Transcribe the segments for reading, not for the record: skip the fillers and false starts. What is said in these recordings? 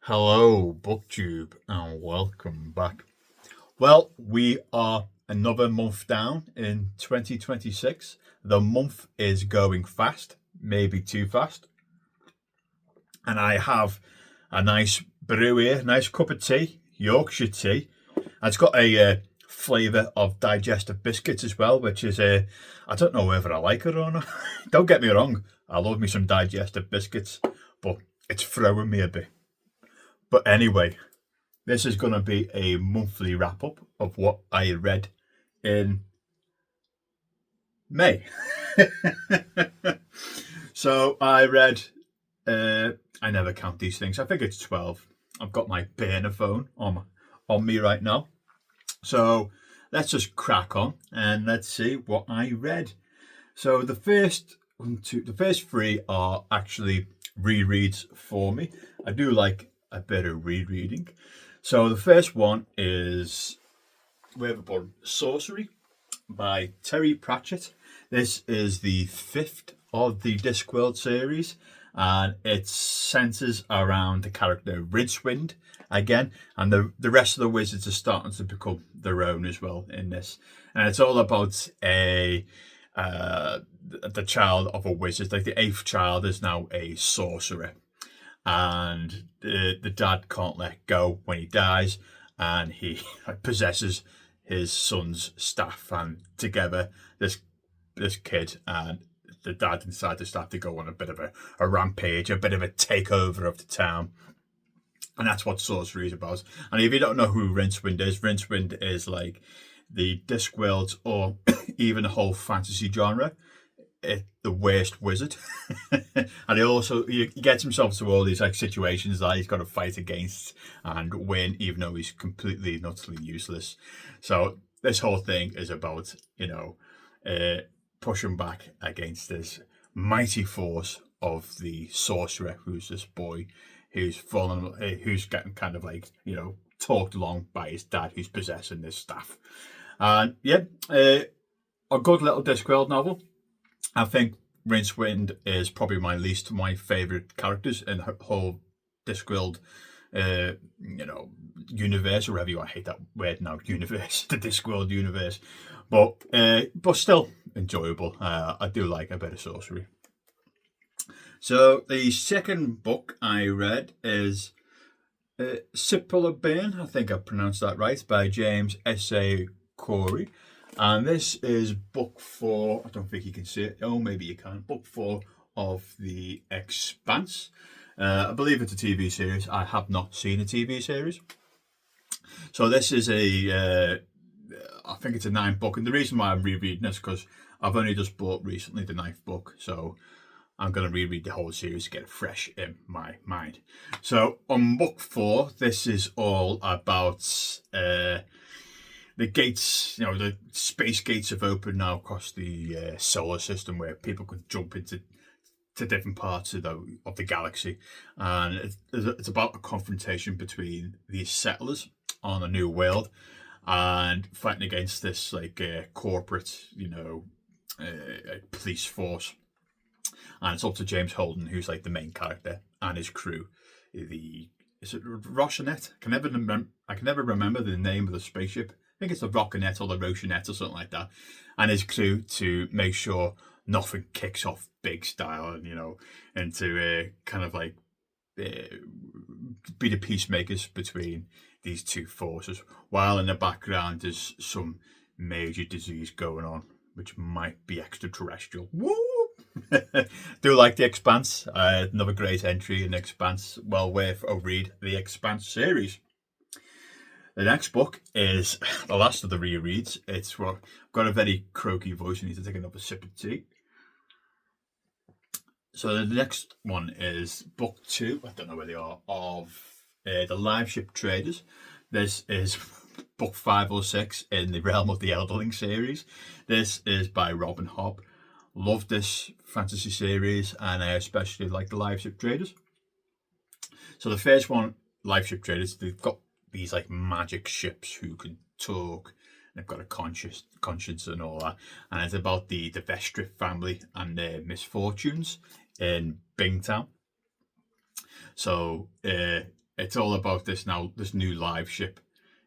Hello, Booktube, and welcome back. Well, we are another month down in 2026. The month is going fast, maybe too fast. And I have a nice brew here, nice cup of tea, Yorkshire tea. And it's got a flavour of digestive biscuits as well, which is I don't know whether I like it or not. Don't get me wrong, I love me some digestive biscuits, but it's throwing me a bit. But anyway, this is going to be a monthly wrap up of what I read in May. So I read, I never count these things, I think it's 12. I've got my burner phone on me right now. So let's just crack on and let's see what I read. So the first three are actually rereads for me. I do like a bit of rereading. So the first one is Sorcery by Terry Pratchett. This is the fifth of the Discworld series, and it centers around the character Rincewind again, and the rest of the wizards are starting to become their own as well in this. And it's all about the child of a wizard. Like the eighth child is now a sorcerer, and the dad can't let go when he dies, and he possesses his son's staff, and together this kid and the dad decide to start to go on a bit of a rampage, a bit of a takeover of the town. And that's what Sorcery is about. And if you don't know who Rincewind is like the Discworld or even the whole fantasy genre, the worst wizard. And he gets himself to all these like situations that he's got to fight against and win, even though he's completely and utterly useless. So this whole thing is about pushing back against this mighty force of the sorcerer, who's this boy who's getting kind of like talked along by his dad, who's possessing this staff. And a good little Discworld novel. I think Rincewind is probably my favourite characters in the whole Discworld, universe, or whatever you want. I hate that word now, universe, the Discworld universe. But still enjoyable. I do like a bit of Sorcery. So the second book I read is Sipula Burn, I think I pronounced that right, by James S.A. Corey. And this is book 4. I don't think you can see it. Oh, maybe you can. Book 4 of The Expanse. I believe it's a TV series. I have not seen a TV series. So this is I think it's a 9th book. And the reason why I'm rereading this is because I've only just bought recently the 9th book. So I'm going to reread the whole series to get it fresh in my mind. So on book 4, this is all about the gates, the space gates have opened now across the solar system, where people can jump into different parts of the galaxy, and it's about a confrontation between these settlers on a new world and fighting against this corporate, police force. And it's up to James Holden, who's like the main character, and his crew. Is it Rochenet? I can never remember the name of the spaceship. I think it's the Rockinet or the Rochenet or something like that, and his crew, to make sure nothing kicks off big style, and to kind of like be the peacemakers between these two forces, while in the background there's some major disease going on, which might be extraterrestrial. Woo! Do like The Expanse. Another great entry in The Expanse. Well worth a read, The Expanse series. The next book is the last of the rereads. I've got a very croaky voice. I need to take another sip of tea. So the next one is book 2. I don't know where they are, of the Live Ship Traders. This is book 5 or 6 in the Realm of the Elderling series. This is by Robin Hobb. Love this fantasy series, and I especially like the Live Ship Traders. So the first one, Live Ship Traders, they've got these like magic ships who can talk. They've got a conscience and all that, and it's about the Vestrit family and their misfortunes in Bingtown. So it's it's all about this new live ship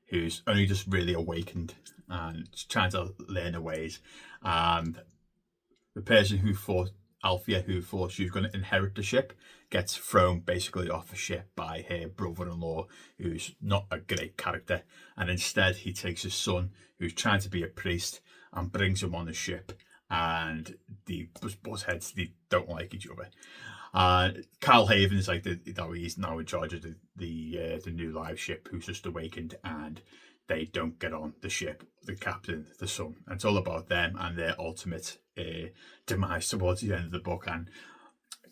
who's only just really awakened and trying to learn her ways. And the person who thought Althea, who thought she was going to inherit the ship, gets thrown basically off the ship by her brother-in-law, who's not a great character. And instead, he takes his son, who's trying to be a priest, and brings him on the ship. And the butt heads, they don't like each other. Carl Haven is like he's now in charge of the new live ship, who's just awakened, and they don't get on the ship. The captain, the son, and it's all about them and their ultimate demise towards the end of the book. And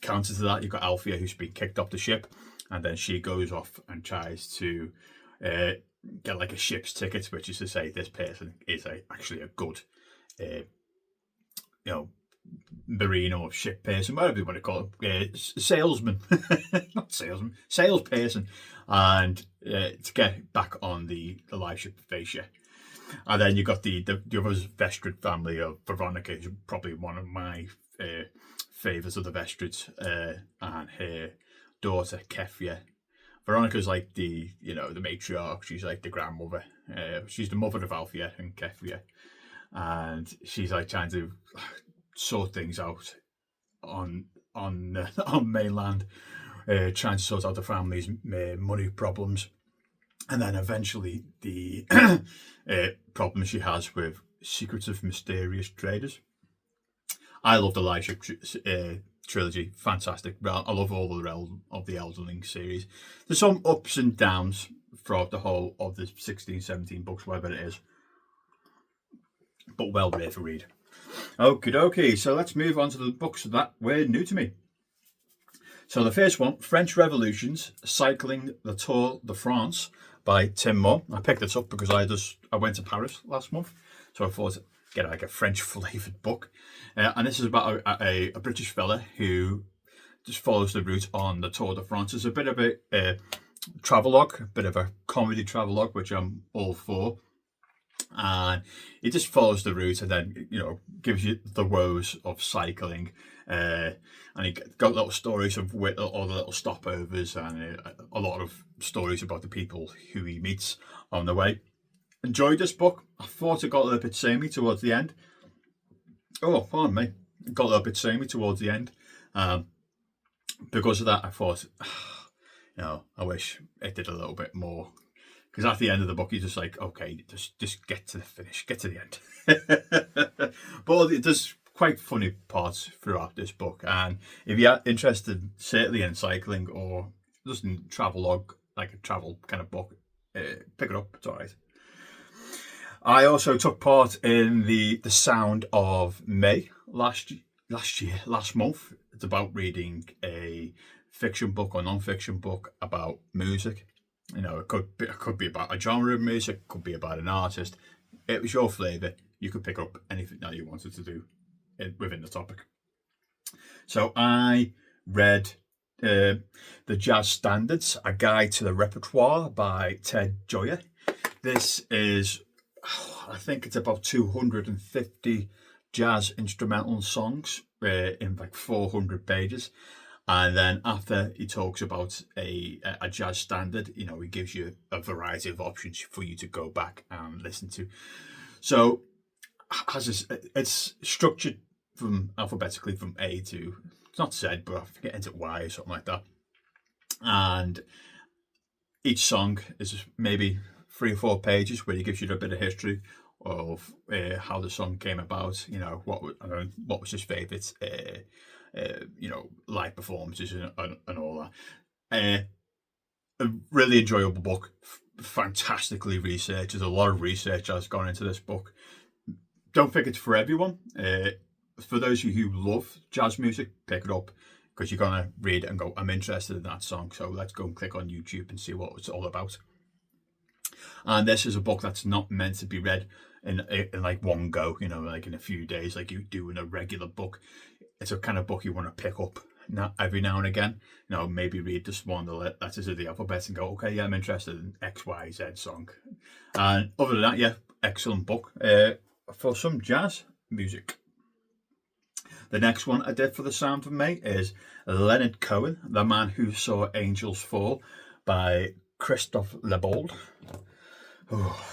counter to that, you've got Althea, who's been kicked off the ship, and then she goes off and tries to get like a ship's ticket, which is to say this person is actually a good marine or ship person, whatever you want to call it, salesman, not salesman, salesperson, and to get back on the live ship of Phaecia. And then you've got the other Vestrid family of Veronica, who's probably one of my favourites of the Vestrids, and her daughter Kefia. Veronica's like the matriarch. She's like the grandmother. She's the mother of Althea and Kefia, and she's like trying to sort things out on mainland, trying to sort out the family's money problems, and then eventually the problem she has with secretive, mysterious traders. I love the Live Ship trilogy, fantastic. I love all the realm of the Elderling series. There's some ups and downs throughout the whole of the 16, 17 books, whatever it is, but well worth a read. Okie dokie, so let's move on to the books that were new to me. So the first one, French Revolutions, Cycling the Tour de France by Tim Moore. I picked this up because I went to Paris last month, so I thought get like a French flavoured book. And this is about a British fella who just follows the route on the Tour de France. It's a bit of a travelogue, a bit of a comedy travelogue, which I'm all for. And it just follows the route and then, gives you the woes of cycling. And he got little stories of all the little stopovers and a lot of stories about the people who he meets on the way. Enjoyed this book. I thought it got a little bit samey towards the end. Oh, pardon me. It got a little bit samey towards the end. Because of that, I thought, I wish it did a little bit more. Because at the end of the book, you're just like, okay, just get to the finish, get to the end. But there's quite funny parts throughout this book. And if you're interested, certainly in cycling or just in travelogue, like a travel kind of book, pick it up. It's all right. I also took part in the Sound of May last month. It's about reading a fiction book or non-fiction book about music. It could be about a genre of music, it could be about an artist. It was your flavour. You could pick up anything that you wanted to do within the topic. So I read The Jazz Standards, A Guide to the Repertoire by Ted Gioia. This is, I think it's about 250 jazz instrumental songs in like 400 pages. And then after he talks about a jazz standard, he gives you a variety of options for you to go back and listen to. So it's structured alphabetically from A to, it's not Z, but I forget, into Y or something like that. And each song is maybe 3 or 4 pages where he gives you a bit of history of how the song came about, what was his favourite live performances and all that. A really enjoyable book, fantastically researched. There's a lot of research that's gone into this book. Don't think it's for everyone. For those of you who love jazz music, pick it up because you're gonna read it and go, I'm interested in that song, so let's go and click on YouTube and see what it's all about. And this is a book that's not meant to be read in like one go, like in a few days, like you do in a regular book. It's a kind of book you want to pick up every now and again. Maybe read just one of the letters of the alphabet and go, okay, yeah, I'm interested in X, Y, Z song. And other than that, yeah, excellent book for some jazz music. The next one I did for the Sound of May is Leonard Cohen, The Man Who Saw Angels Fall by Christophe Lebold. Oh,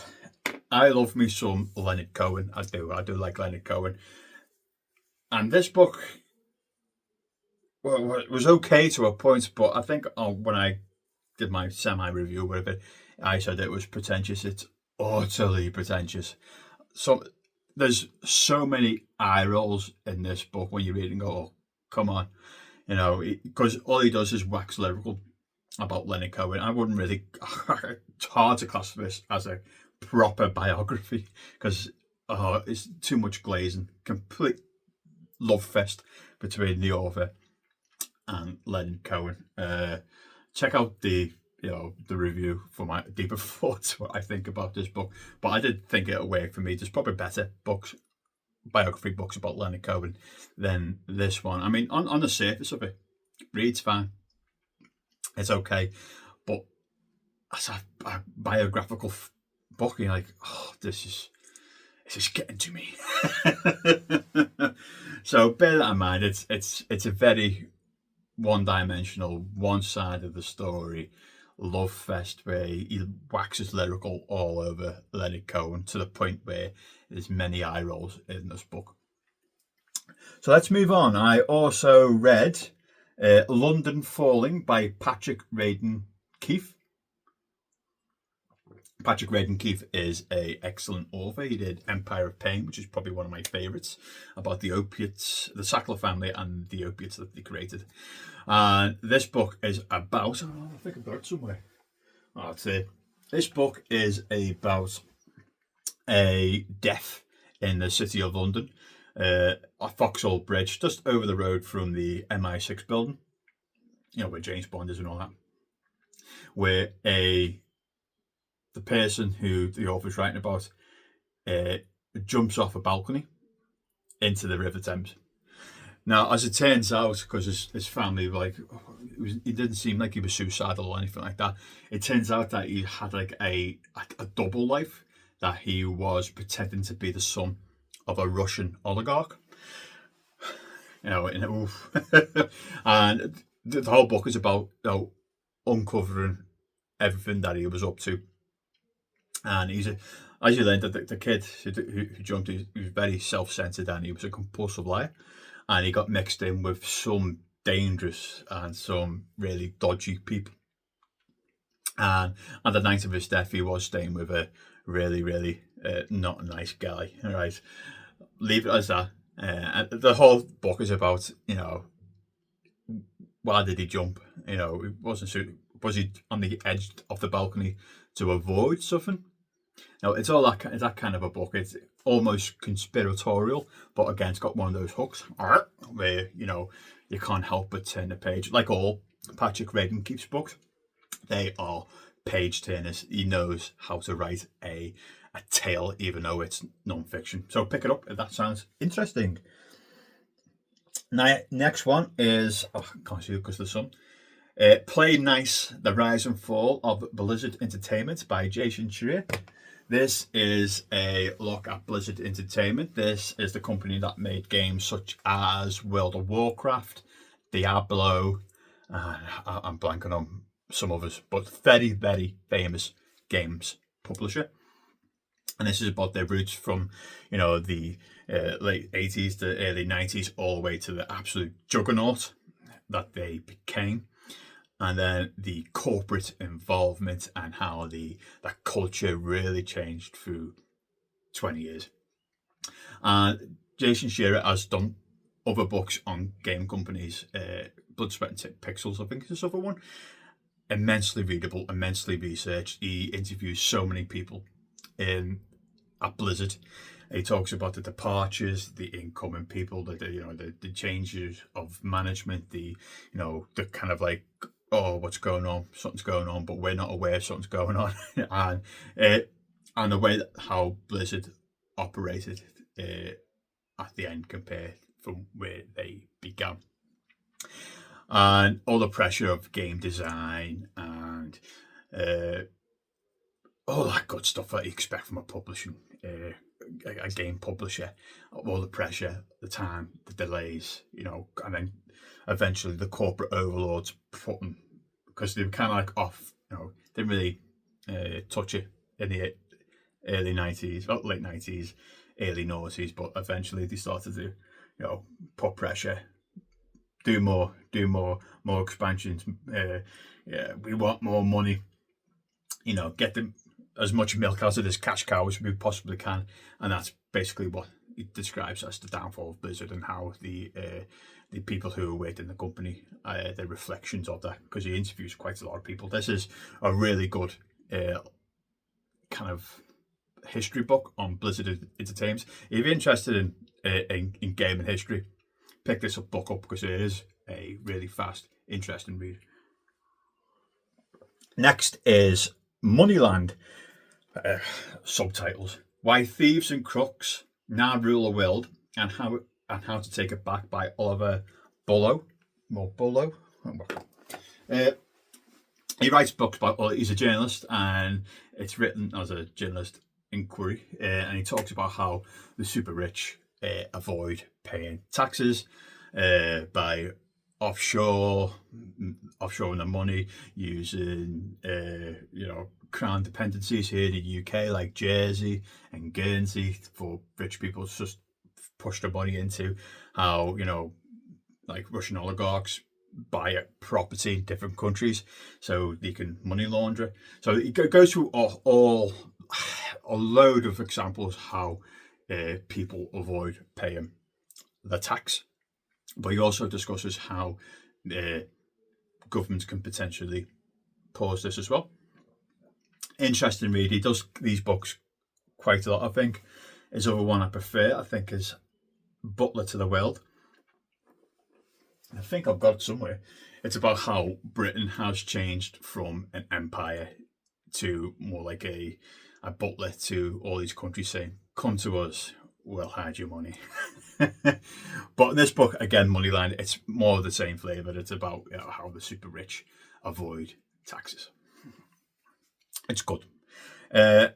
I love me some Leonard Cohen. I do like Leonard Cohen. And this book, well, it was okay to a point, but I think when I did my semi-review with it, I said it was pretentious. It's utterly pretentious. So there's so many eye rolls in this book when you read it and go, oh, come on. Because all he does is wax lyrical about Leonard Cohen. I wouldn't really, it's hard to class this as a proper biography because it's too much glazing. Complete love fest between the author and Leonard Cohen. Check out the review for my deeper thoughts, what I think about this book. But I did think it away for me. There's probably better biography books about Leonard Cohen than this one. I mean, on the surface of it, reads fine. It's okay. But as a biographical book, you're like, oh, this is getting to me. So bear that in mind. It's a very one-dimensional, one side of the story love fest where he waxes lyrical all over Leonard Cohen to the point where there's many eye rolls in this book. So let's move on. I also read London Falling by Patrick Radden Keefe. Patrick Radden Keefe is an excellent author. He did Empire of Pain, which is probably one of my favourites, about the opiates, the Sackler family and the opiates that they created. And this book is about, I think I've got it somewhere. That's it. This book is about a death in the city of London, at Vauxhall Bridge, just over the road from the MI6 building, where James Bond is and all that, where the person who the author's writing about jumps off a balcony into the River Thames. Now, as it turns out, because his family, he didn't seem like he was suicidal or anything like that. It turns out that he had a double life, that he was pretending to be the son of a Russian oligarch. And the whole book is about uncovering everything that he was up to. And as you learned, the kid who jumped, he was very self-centered and he was a compulsive liar. And he got mixed in with some dangerous and some really dodgy people. And on the night of his death, he was staying with a really, really not nice guy. All right, leave it as that. And the whole book is about, why did he jump? Was he on the edge of the balcony to avoid something? Now, it's all that kind of a book. It's almost conspiratorial, but again, it's got one of those hooks where, you can't help but turn the page. Like all Patrick Radden Keefe's books, they are page turners. He knows how to write a tale, even though it's non-fiction. So pick it up if that sounds interesting. Now, next one is, I can't see it because of the sun. Play Nice, The Rise and Fall of Blizzard Entertainment by Jason Schreier. This is a look at Blizzard Entertainment. This is the company that made games such as World of Warcraft, Diablo, I'm blanking on some others, but very, very famous games publisher. And this is about their roots from, the late 80s to early 90s, all the way to the absolute juggernaut that they became. And then the corporate involvement and how the culture really changed through 20 years. Jason Schreier has done other books on game companies. Blood, Sweat and Pixels, I think, is this other one. Immensely readable, immensely researched. He interviews so many people at Blizzard. He talks about the departures, the incoming people, the changes of management, the kind of like, oh, what's going on? Something's going on, but we're not aware something's going on. and the way that how Blizzard operated at the end compared from where they began. And all the pressure of game design and all that good stuff that you expect from a publishing a game publisher. All the pressure, the time, the delays, and then eventually the corporate overlords putting, because they were kind of like off didn't really touch it in the early 90s, late 90s, early 90s, but eventually they started to, put pressure, do more expansions. Yeah, we want more money. Get them as much milk out of this cash cow as we possibly can, and that's basically what it describes as the downfall of Blizzard, and how the people who worked in the company, the reflections of that, because he interviews quite a lot of people. This is a really good kind of history book on Blizzard Entertainment. If you're interested in gaming history, pick this book up, because it is a really fast, interesting read. Next is Moneyland. Subtitles: Why Thieves and Crooks Now Rule the World, and How to Take It Back, by Oliver Bullough. He writes books he's a journalist, and it's written as a journalist inquiry, and he talks about how the super rich avoid paying taxes by offshoring the money, using crown dependencies here in the UK, like Jersey and Guernsey, for rich people to just push their money into. How like Russian oligarchs buy a property in different countries so they can money launder. So it goes through a load of examples how people avoid paying the tax, but he also discusses how governments can potentially pause this as well. Interesting read. He does these books quite a lot. I think his other one I prefer, is Butler to the World. I think I've got it somewhere. It's about how Britain has changed from an empire to more like a butler to all these countries, saying, "Come to us, we'll hide your money." But in this book, again, Moneyland, it's more of the same flavour. It's about how the super rich avoid taxes. It's good. The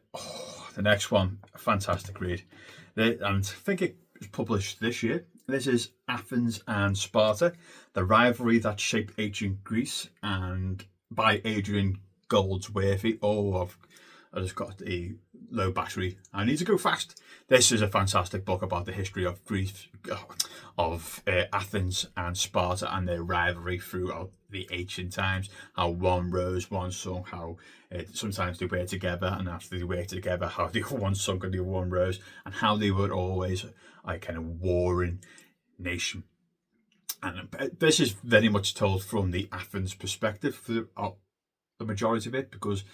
next one, a fantastic read. And I think it was published this year. This is Athens and Sparta, The Rivalry That Shaped Ancient Greece, and by Adrian Goldsworthy. I just got a low battery. I need to go fast. This is a fantastic book about the history of Greece, of Athens and Sparta, and their rivalry throughout the ancient times. How one rose, one sunk. How sometimes they were together, and after they were together, how the other one sunk and the other one rose, and how they were always a kind of warring nation. And this is very much told from the Athens perspective for the majority of it, because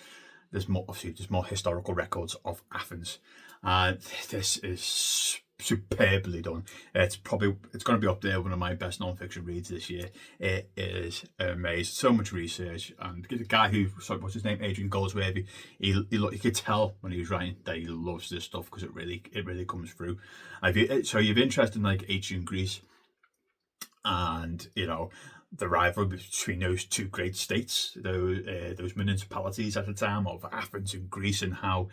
there's more historical records of Athens, and this is superbly done. It's going to be up there, one of my best non-fiction reads this year. It is amazing. So much research, and the guy what's his name, Adrian Goldsworthy. You could tell when he was writing that he loves this stuff, because it really comes through. So you're interested in like ancient Greece, and the rivalry between those two great states, those municipalities at the time of Athens and Greece, and how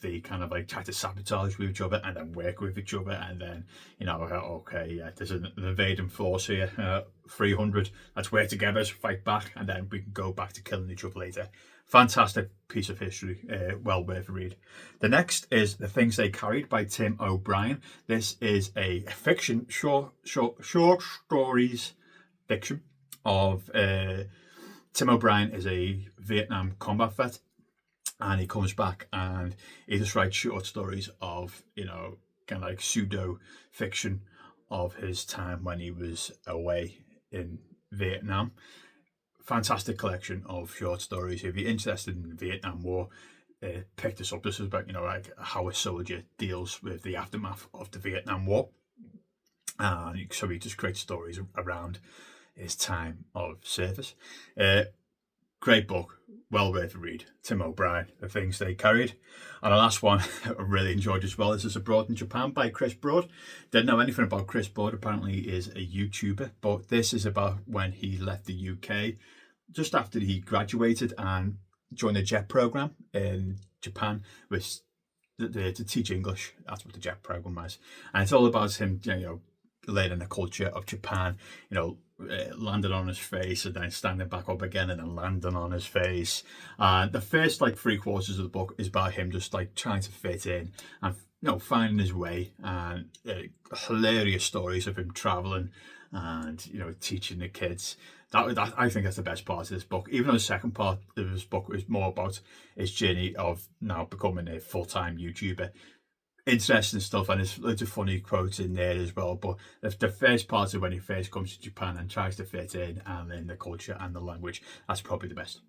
they kind of like try to sabotage with each other and then work with each other, and then there's an invading force here, 300, let's work together, let's fight back, and then we can go back to killing each other later. Fantastic piece of history, well worth a read. The next is The Things They Carried by Tim O'Brien. This is a fiction, short stories fiction of Tim O'Brien is a Vietnam combat vet, and he comes back and he just writes short stories of kind of like pseudo fiction of his time when he was away in Vietnam. Fantastic collection of short stories. If you're interested in the Vietnam War, pick this up. This is about like how a soldier deals with the aftermath of the Vietnam War, and so he just creates stories around his time of service. Great book, well worth a read. Tim O'Brien, The Things They Carried. And the last one I really enjoyed as well. This is Abroad in Japan by Chris Broad. Didn't know anything about Chris Broad. Apparently he is a YouTuber, but this is about when he left the UK just after he graduated and joined a JET program in Japan to teach English. That's what the JET program was, and it's all about him learning the culture of Japan, landing on his face and then standing back up again and then landing on his face. The first like 3/4 of the book is about him just like trying to fit in and finding his way, and hilarious stories of him traveling and teaching the kids. I think that's the best part of this book, even though the second part of this book is more about his journey of now becoming a full-time YouTuber. Interesting stuff, and there's loads of funny quotes in there as well. But the first part of when he first comes to Japan and tries to fit in and learn the culture and the language, that's probably the best.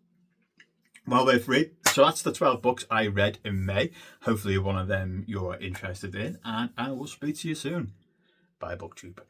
Well worth read. So that's the 12 books I read in May. Hopefully one of them you're interested in, and I will speak to you soon. Bye, Booktube.